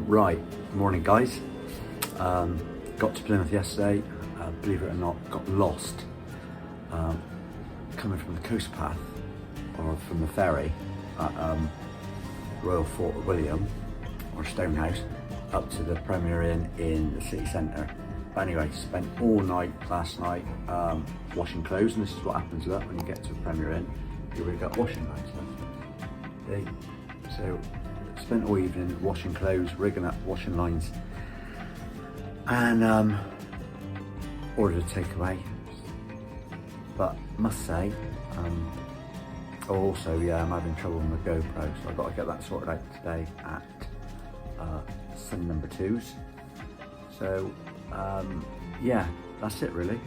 Right, morning guys. Got to Plymouth yesterday, believe it or not, got lost coming from the coast path or from the ferry at Royal Fort William or Stonehouse up to the Premier Inn in the city centre. But anyway, spent all night last night washing clothes, and this is what happens when you get to a Premier Inn. You really got washing lines left. So spent all evening washing clothes, rigging up washing lines, and ordered a takeaway. But must say, also I'm having trouble with my GoPro, so I've got to get that sorted out today at sun number 2s. So yeah, that's it really.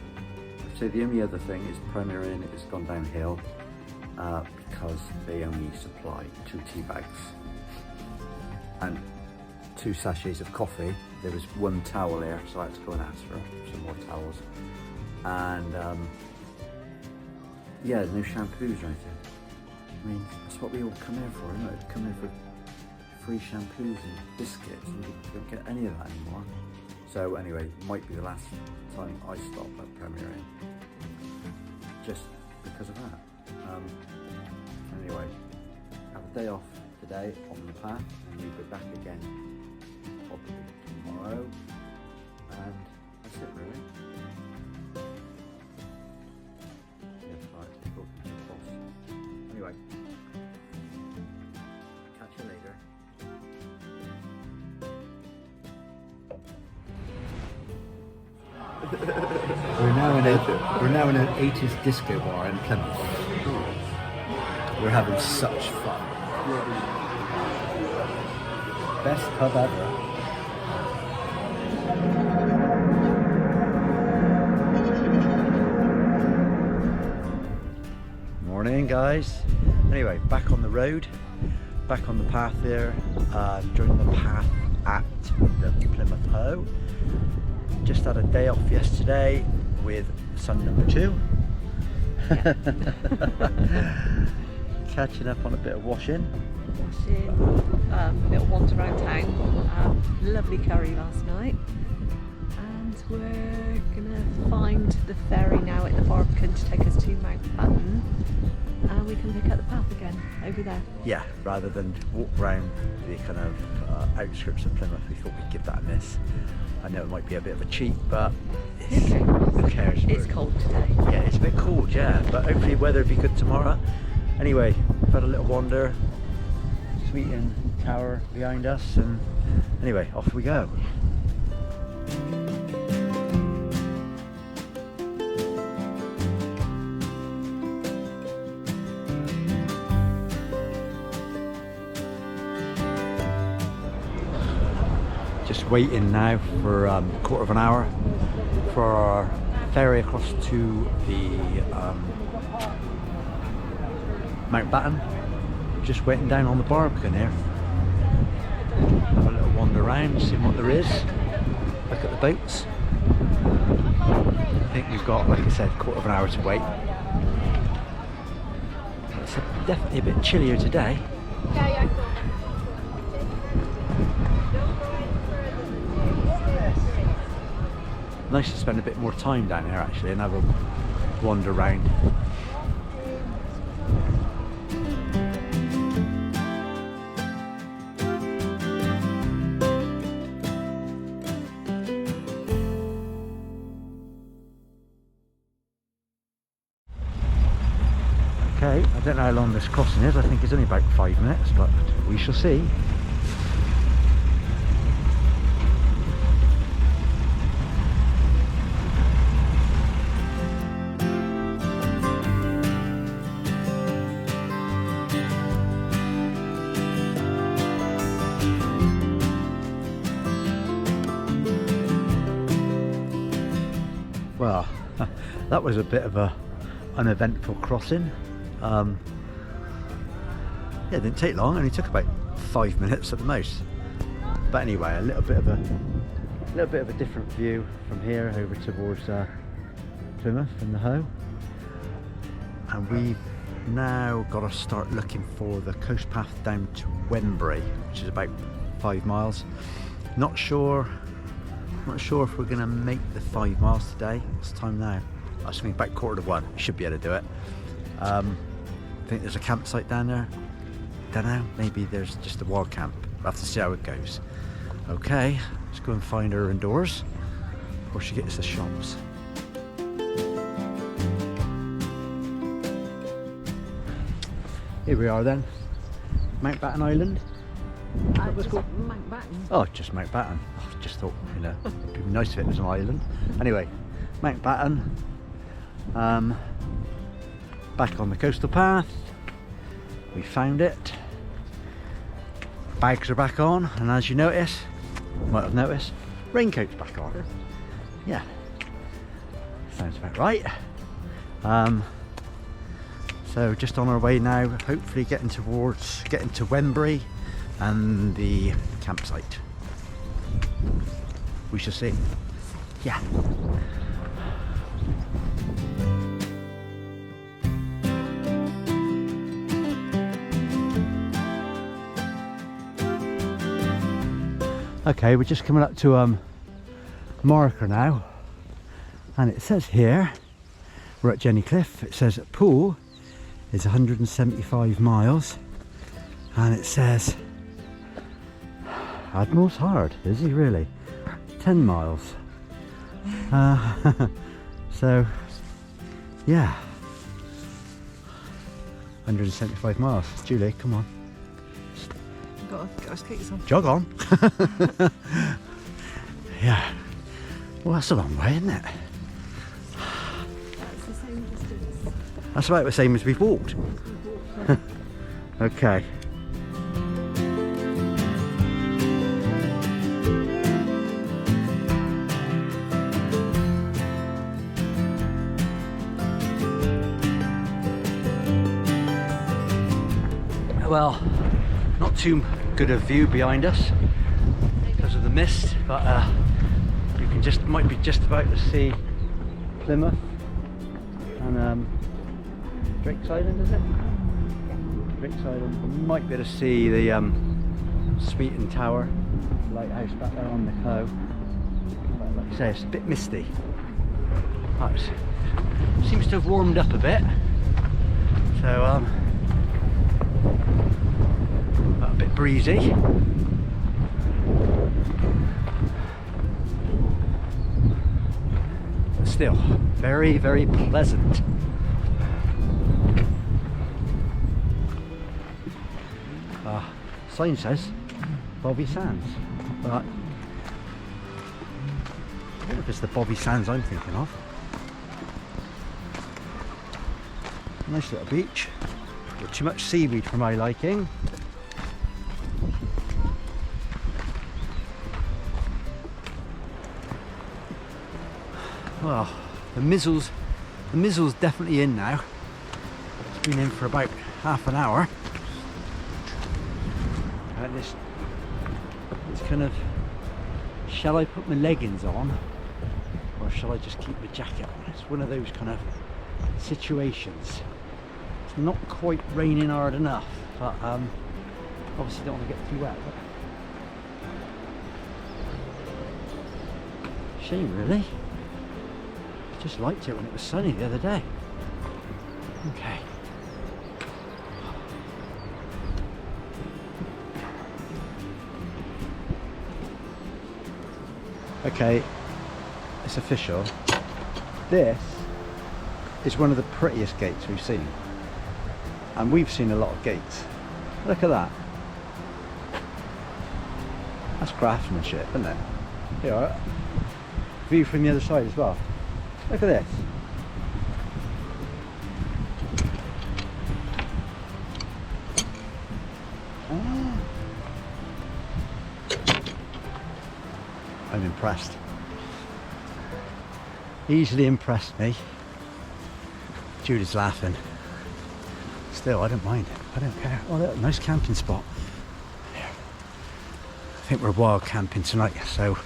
So the only other thing is Premier Inn has gone downhill because they only supply 2 tea bags and 2 sachets of coffee. There was 1 towel there, so I had to go and ask for some more towels. And yeah, there's no shampoos or anything. I mean, that's what we all come here for, isn't it? Come here for free shampoos and biscuits, and you don't get any of that anymore. So anyway, might be the last time I stop at Premier Inn, just because of that. Anyway, have a day off today on the path, and we'll be back again probably tomorrow, and that's it really. Yeah, right, talking to the boss. Anyway, catch you later. We're now in an 80s disco bar in Plymouth. We're having such fun. Best pub ever. Morning guys. Anyway, back on the road, back on the path there, during the path at the Plymouth Hoe. Just had a day off yesterday with son number 2. Catching up on a bit of washing. A little wander around town. Lovely curry last night. And we're gonna find the ferry now at the Barbican to take us to Mount Button. And we can pick up the path again over there. Yeah, rather than walk around the kind of outskirts of Plymouth, we thought we'd give that a miss. I know it might be a bit of a cheat, but who cares? It's cold today. Yeah, it's a bit cold, yeah, but hopefully weather will be good tomorrow. Anyway, we've had a little wander, Sweeting Tower behind us, and anyway, off we go. Just waiting now for a quarter of an hour for our ferry across to the Mount Batten. Just waiting down on the Barbican here. Have a little wander around, see what there is. Look at the boats. I think we've got, like I said, a quarter of an hour to wait. It's definitely a bit chillier today. Nice to spend a bit more time down here actually and have a wander around. Okay, I don't know how long this crossing is. I think it's only about 5 minutes, but we shall see. Well, that was a bit of a uneventful crossing. Yeah, it didn't take long, only took about 5 minutes at the most. But anyway, a little bit of a different view from here over towards Plymouth and the Hoe. And we've now got to start looking for the coast path down to Wembury, which is about 5 miles. Not sure if we're gonna make the 5 miles today. What's the time now? I think about 1:45. Should be able to do it. I think there's a campsite down there. Don't know, maybe there's just a wild camp. We'll have to see how it goes. Okay, let's go and find her indoors before she gets to the shops. Here we are then, Mountbatten Island. Mountbatten. Oh, just Mountbatten. I just thought, you know, it'd be nice if it was an island. Anyway, Mountbatten. Back on the coastal path. We found it. Bags are back on, and as you notice, might have noticed, raincoat's back on. Yeah, sounds about right. So just on our way now, hopefully getting to Wembury and the campsite. We shall see. Yeah. Okay, we're just coming up to marker now, and it says here we're at Jenny Cliff. It says Poole is 175 miles, and it says Admiral's Hard. Is he really? 10 miles. So yeah, 175 miles. Julie, come on. Got to kick yourself. Jog on. Yeah. Well, that's a long way, isn't it? That's the same distance. That's about the same as we've walked. Okay. Well, not too good a view behind us because of the mist, but you can might be just about to see Plymouth and Drake's Island, is it? Drake's Island. You might be able to see the Sweeton Tower lighthouse back there on the cove. But like I say, it's a bit misty. But it seems to have warmed up a bit, so a bit breezy. But still very, very pleasant. Sign says Bobby Sands, but I don't know if it's the Bobby Sands I'm thinking of. Nice little beach, but too much seaweed for my liking. Well, the mizzle's definitely in now. It's been in for about half an hour. And it's kind of, shall I put my leggings on or shall I just keep my jacket on? It's one of those kind of situations. It's not quite raining hard enough, but obviously don't want to get too wet. But shame really. Just liked it when it was sunny the other day. Okay. Okay, it's official. This is one of the prettiest gates we've seen. And we've seen a lot of gates. Look at that. That's craftsmanship, isn't it? Here, right? View from the other side as well. Look at this. I'm impressed. Easily impressed me. Julie's laughing. Still, I don't mind. I don't care. Oh, look, nice camping spot. I think we're wild camping tonight, so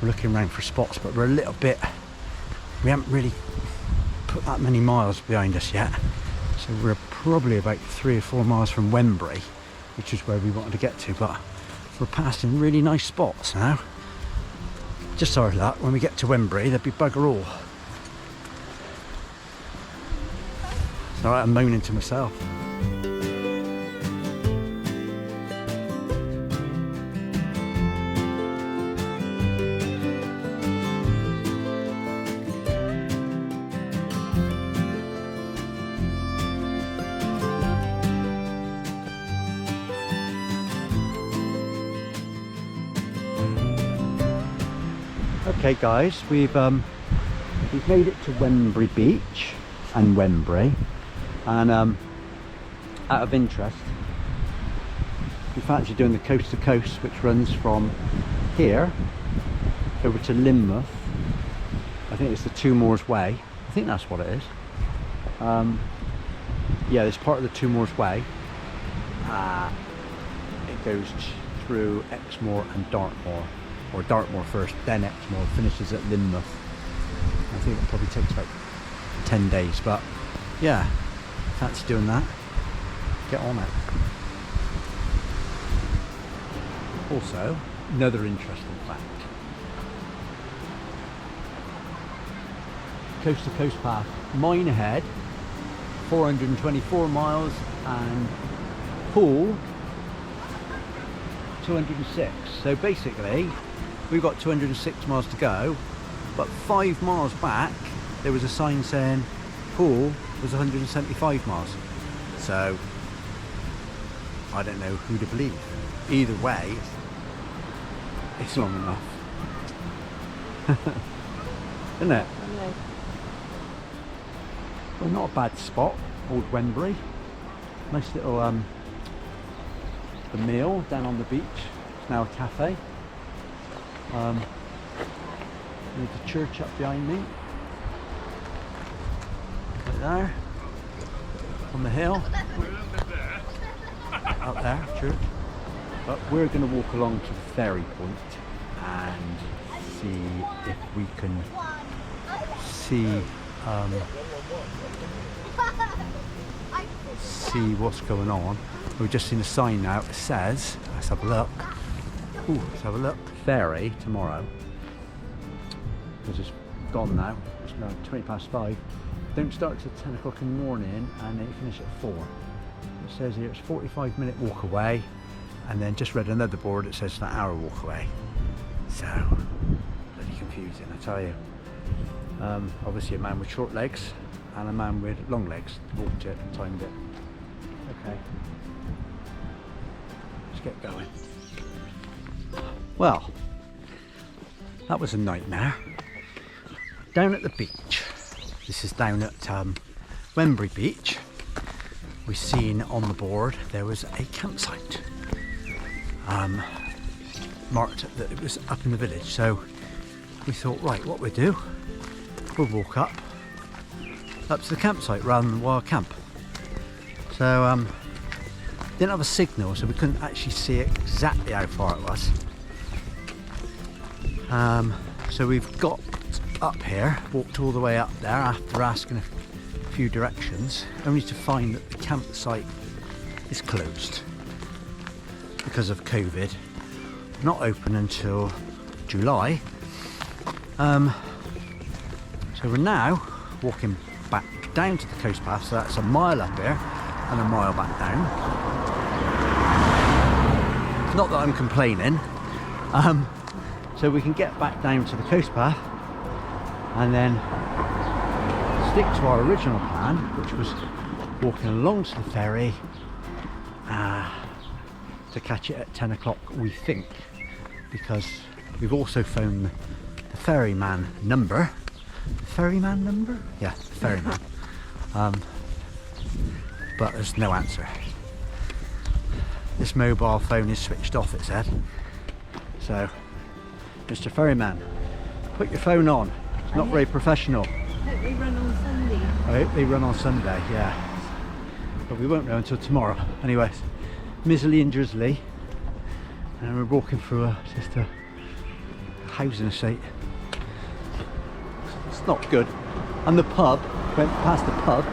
we're looking around for spots, but we're a little bit, we haven't really put that many miles behind us yet. So we're probably about 3 or 4 miles from Wembury, which is where we wanted to get to, but we're passing really nice spots now. Just our luck, when we get to Wembury, there'll be bugger all. It's alright, I'm moaning to myself. Okay guys, we've made it to Wembury Beach and Wembury, and out of interest, we fancy doing the coast to coast, which runs from here over to Plymouth. I think it's the Two Moors Way. I think that's what it is. Yeah, it's part of the Two Moors Way. It goes through Exmoor and Dartmoor. Or Dartmoor first, then Exmoor, finishes at Plymouth. I think it probably takes about 10 days, but yeah, fancy doing that. Get on it. Also, another interesting fact. Coast to coast path, Minehead, 424 miles, and Poole, 206. So basically, we've got 206 miles to go, but 5 miles back there was a sign saying Poole was 175 miles. So I don't know who to believe. Either way, it's long enough. Isn't it? Yeah. Well, not a bad spot, Old Wembury. Nice little the meal down on the beach. It's now a cafe. There's the church up behind me, right there, on the hill, up there, church. But we're going to walk along to the ferry point and see if we can see what's going on. We've just seen a sign now. It says, let's have a look. Ooh, let's have a look. Ferry tomorrow, because it's gone now. It's now 5:20. Don't start till 10 o'clock in the morning, and they finish at 4. It says here it's 45-minute walk away, and then just read another board that says it's an hour walk away. So bloody confusing, I tell you. Obviously a man with short legs and a man with long legs walked it and timed it. Okay, let's get going. Well, that was a nightmare. Down at the beach, this is down at Wembury Beach, we've seen on the board there was a campsite marked that it was up in the village. So we thought, right, what we'll do, we'll walk up to the campsite rather than the wild camp. So didn't have a signal, so we couldn't actually see exactly how far it was. So we've got up here, walked all the way up there after asking a few directions, only to find that the campsite is closed because of COVID. Not open until July. So we're now walking back down to the coast path, so that's a mile up here and a mile back down. Not that I'm complaining. So we can get back down to the coast path and then stick to our original plan, which was walking along to the ferry to catch it at 10 o'clock, we think, because we've also phoned the ferryman number. Ferryman number? Yeah, the ferryman. But there's no answer. This mobile phone is switched off, it said. So, Mr. Ferryman, put your phone on. It's not very professional. I hope they run on Sunday. I hope they run on Sunday, yeah. But we won't know until tomorrow. Anyways, miserly and drizzly. And we're walking through just a housing estate. It's not good. And the pub, went past the pub.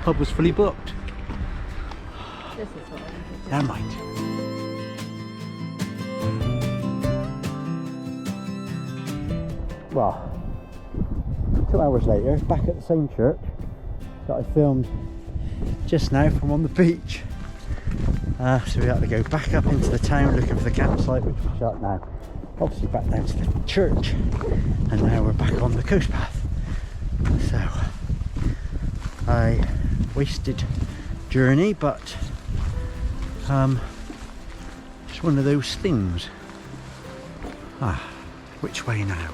Pub was fully booked. This is what I wanted to Never mind. well, 2 hours later, back at the same church that I filmed just now from on the beach. So we had to go back up into the town looking for the campsite, which was shut now. Obviously back down to the church, and now we're back on the coast path. So, a wasted journey, but it's one of those things. Which way now?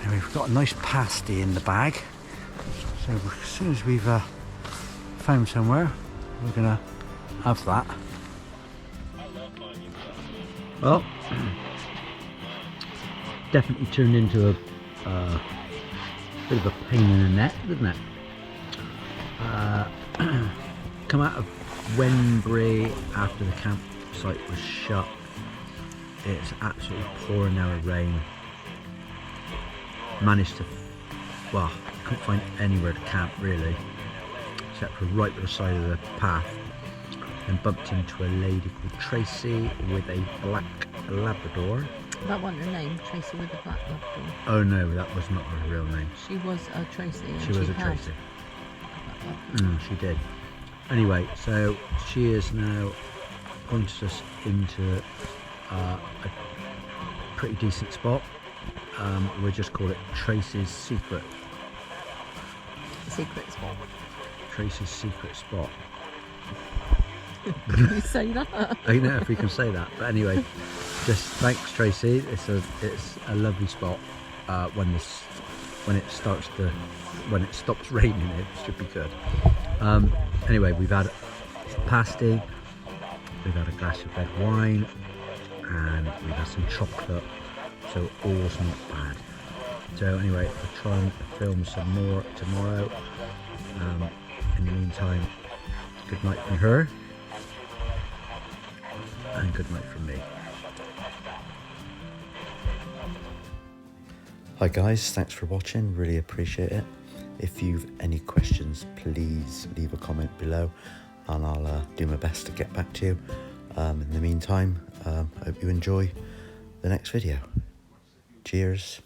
And we've got a nice pasty in the bag, so as soon as we've found somewhere, we're gonna have that. Well, definitely turned into a bit of a pain in the neck, didn't it? Come out of Wembury after the campsite was shut. It's absolutely pouring down with rain. Managed to, well, couldn't find anywhere to camp really, except for right by the side of the path, and bumped into a lady called Tracy with a black Labrador. That wasn't her name, Tracy with a black Labrador. Oh no, that was not her real name. She was a Tracy. And She was a had Tracy. a black She did. Anyway, so she is now pointed us into a pretty decent spot. We'll just call it Tracy's Secret. secret spot. Tracy's secret spot. Can you say that? I don't know if we can say that, but anyway, just thanks Tracy. It's a lovely spot. When it stops raining, it should be good. Anyway, we've had pasty, we've had a glass of red wine, and we've had some chocolate. So all's not bad. So anyway, we'll try and film some more tomorrow. In the meantime, good night from her, and good night from me. Hi guys, thanks for watching, really appreciate it. If you've any questions, please leave a comment below and I'll do my best to get back to you. In the meantime, I hope you enjoy the next video. Cheers.